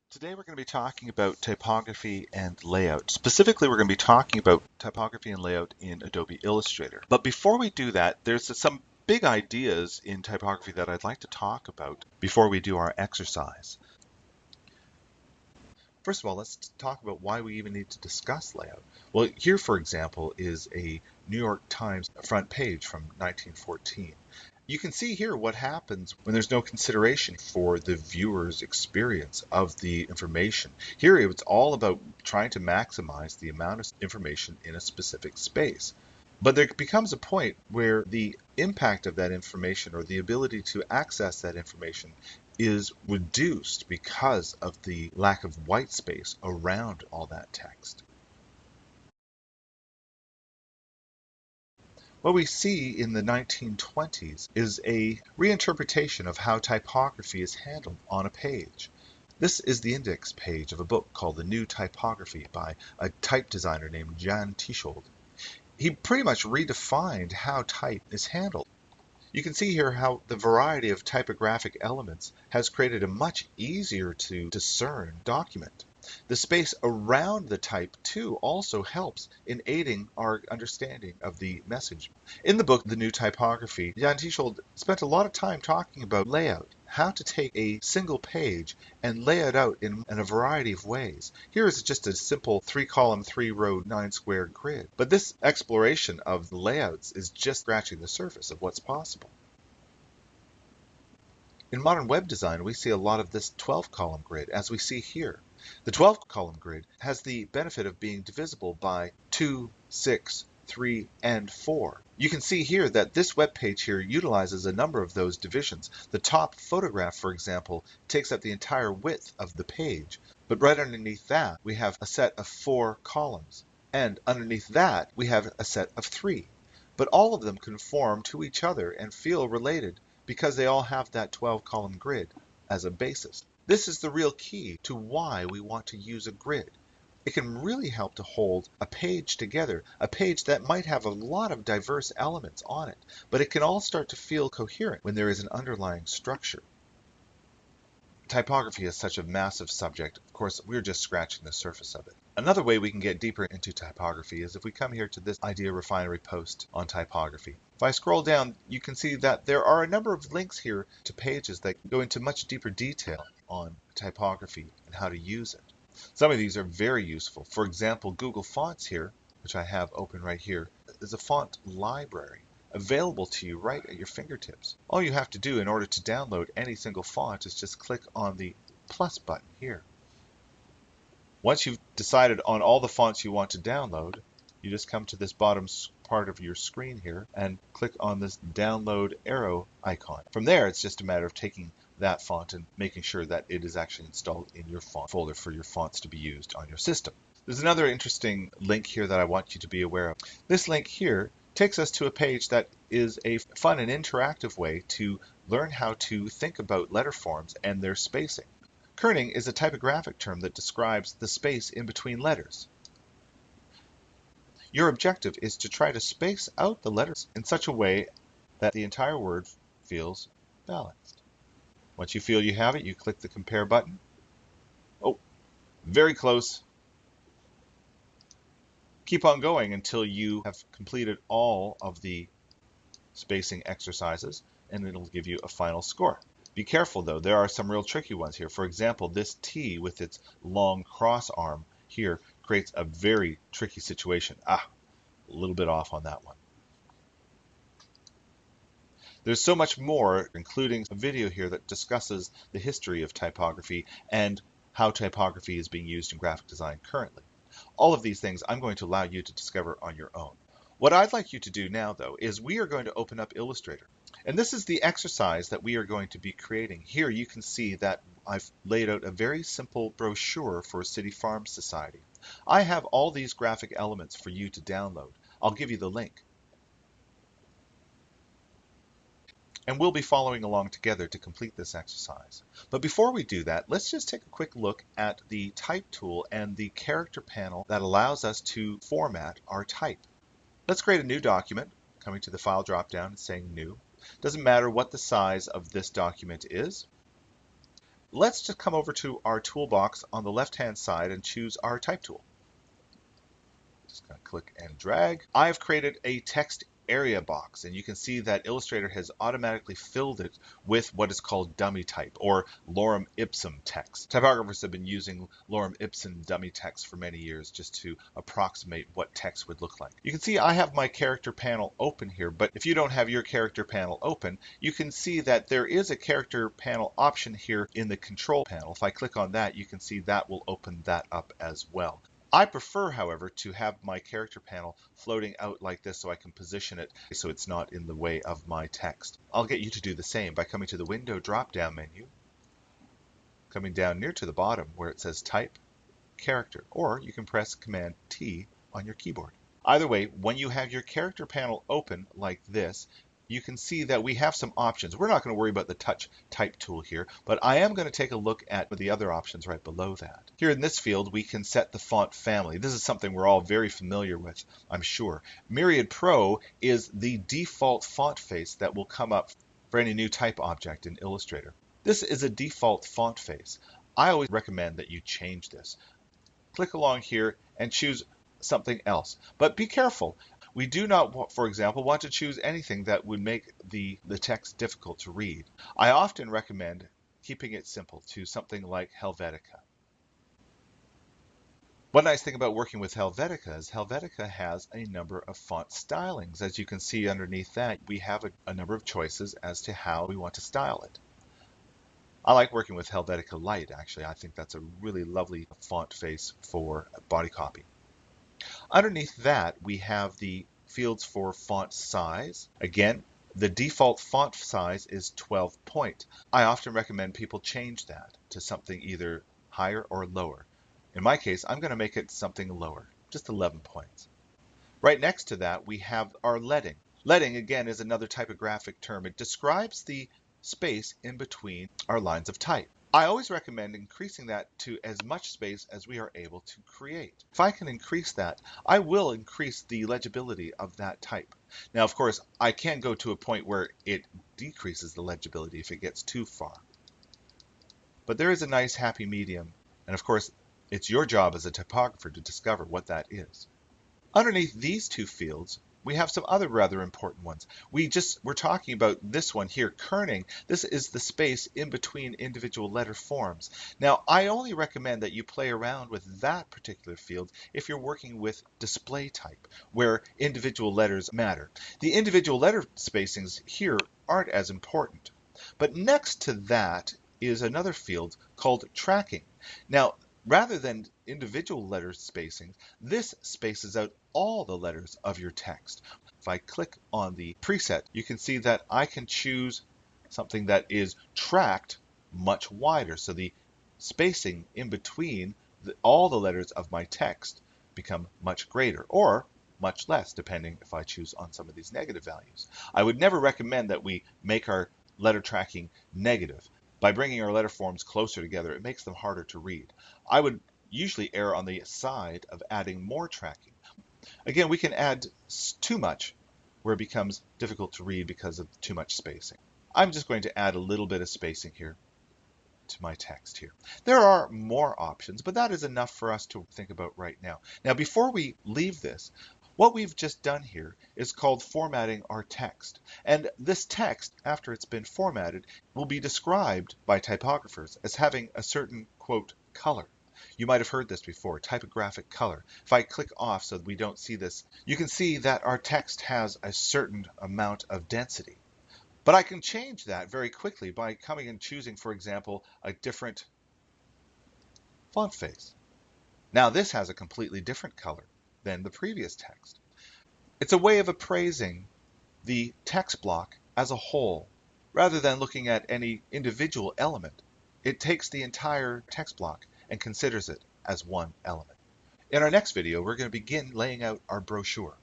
Today we're going to be talking about typography and layout. Specifically, we're going to be talking about typography and layout in Adobe Illustrator. But before we do that, there's some big ideas in typography that I'd like to talk about before we do our exercise. First of all, let's talk about why we even need to discuss layout. Well, here, for example, is a New York Times front page from 1914. You can see here what happens when there's no consideration for the viewer's experience of the information. Here it's all about trying to maximize the amount of information in a specific space. But there becomes a point where the impact of that information or the ability to access that information is reduced because of the lack of white space around all that text. What we see in the 1920s is a reinterpretation of how typography is handled on a page. This is the index page of a book called The New Typography by a type designer named Jan Tieschold. He pretty much redefined how type is handled. You can see here how the variety of typographic elements has created a much easier to discern document. The space around the type, too, also helps in aiding our understanding of the message. In the book, The New Typography, Jan Tieschold spent a lot of time talking about layout, how to take a single page and lay it out in a variety of ways. Here is just a simple 3-column, 3-row, 9-square grid. But this exploration of the layouts is just scratching the surface of what's possible. In modern web design, we see a lot of this 12-column grid, as we see here. The 12-column grid has the benefit of being divisible by 2, 6, 3, and 4. You can see here that this web page here utilizes a number of those divisions. The top photograph, for example, takes up the entire width of the page. But right underneath that, we have a set of 4 columns. And underneath that, we have a set of 3. But all of them conform to each other and feel related because they all have that 12-column grid as a basis. This is the real key to why we want to use a grid. It can really help to hold a page together, a page that might have a lot of diverse elements on it, but it can all start to feel coherent when there is an underlying structure. Typography is such a massive subject. Of course, we're just scratching the surface of it. Another way we can get deeper into typography is if we come here to this Idea Refinery post on typography. If I scroll down, you can see that there are a number of links here to pages that go into much deeper detail on typography and how to use it. Some of these are very useful. For example, Google Fonts here, which I have open right here, is a font library available to you right at your fingertips. All you have to do in order to download any single font is just click on the plus button here. Once you've decided on all the fonts you want to download, you just come to this bottom part of your screen here and click on this download arrow icon. From there, it's just a matter of taking that font and making sure that it is actually installed in your font folder for your fonts to be used on your system. There's another interesting link here that I want you to be aware of. This link here takes us to a page that is a fun and interactive way to learn how to think about letter forms and their spacing. Kerning is a typographic term that describes the space in between letters. Your objective is to try to space out the letters in such a way that the entire word feels balanced. Once you feel you have it, you click the compare button. Oh, very close. Keep on going until you have completed all of the spacing exercises, and it'll give you a final score. Be careful though, there are some real tricky ones here. For example, this T with its long cross arm here creates a very tricky situation. A little bit off on that one. There's so much more, including a video here that discusses the history of typography and how typography is being used in graphic design currently. All of these things I'm going to allow you to discover on your own. What I'd like you to do now, though, is we are going to open up Illustrator. And this is the exercise that we are going to be creating. Here you can see that I've laid out a very simple brochure for City Farm Society. I have all these graphic elements for you to download. I'll give you the link. And we'll be following along together to complete this exercise. But before we do that, let's just take a quick look at the type tool and the character panel that allows us to format our type. Let's create a new document, coming to the File drop-down and saying New. Doesn't matter what the size of this document is. Let's just come over to our toolbox on the left-hand side and choose our type tool. Just going to click and drag. I've created a text area box, and you can see that Illustrator has automatically filled it with what is called dummy type or lorem ipsum text. Typographers have been using lorem ipsum dummy text for many years just to approximate what text would look like. You can see I have my character panel open here, but if you don't have your character panel open, you can see that there is a character panel option here in the control panel. If I click on that, you can see that will open that up as well. I prefer, however, to have my character panel floating out like this so I can position it so it's not in the way of my text. I'll get you to do the same by coming to the Window drop-down menu, coming down near to the bottom where it says Type, Character, or you can press Command-T on your keyboard. Either way, when you have your character panel open like this, you can see that we have some options. We're not going to worry about the touch type tool here, but I am going to take a look at the other options right below that. Here in this field, we can set the font family. This is something we're all very familiar with, I'm sure. Myriad Pro is the default font face that will come up for any new type object in Illustrator. This is a default font face. I always recommend that you change this. Click along here and choose something else, but be careful. We do not, for example, want to choose anything that would make the text difficult to read. I often recommend keeping it simple to something like Helvetica. One nice thing about working with Helvetica is Helvetica has a number of font stylings. As you can see underneath that, we have a number of choices as to how we want to style it. I like working with Helvetica Light, actually. I think that's a really lovely font face for body copy. Underneath that, we have the fields for font size. Again, the default font size is 12 point. I often recommend people change that to something either higher or lower. In my case, I'm going to make it something lower, just 11 points. Right next to that, we have our leading. Leading, again, is another typographic term. It describes the space in between our lines of type. I always recommend increasing that to as much space as we are able to create. If I can increase that, I will increase the legibility of that type. Now, of course, I can go to a point where it decreases the legibility if it gets too far. But there is a nice happy medium, and of course, it's your job as a typographer to discover what that is. Underneath these two fields, we have some other rather important ones. We're talking about this one here, kerning. This is the space in between individual letter forms. Now, I only recommend that you play around with that particular field if you're working with display type, where individual letters matter. The individual letter spacings here aren't as important. But next to that is another field called tracking. Now, rather than individual letter spacing, this spaces out all the letters of your text. If I click on the preset, you can see that I can choose something that is tracked much wider. So the spacing in between all the letters of my text become much greater or much less, depending if I choose on some of these negative values. I would never recommend that we make our letter tracking negative. By bringing our letter forms closer together, it makes them harder to read. I would usually err on the side of adding more tracking. Again, we can add too much where it becomes difficult to read because of too much spacing. I'm just going to add a little bit of spacing here to my text here. There are more options, but that is enough for us to think about right now. Now, before we leave this, what we've just done here is called formatting our text. And this text, after it's been formatted, will be described by typographers as having a certain, quote, color. You might have heard this before, typographic color. If I click off so that we don't see this, you can see that our text has a certain amount of density. But I can change that very quickly by coming and choosing, for example, a different font face. Now this has a completely different color than the previous text. It's a way of appraising the text block as a whole, rather than looking at any individual element. It takes the entire text block and considers it as one element. In our next video, we're going to begin laying out our brochure.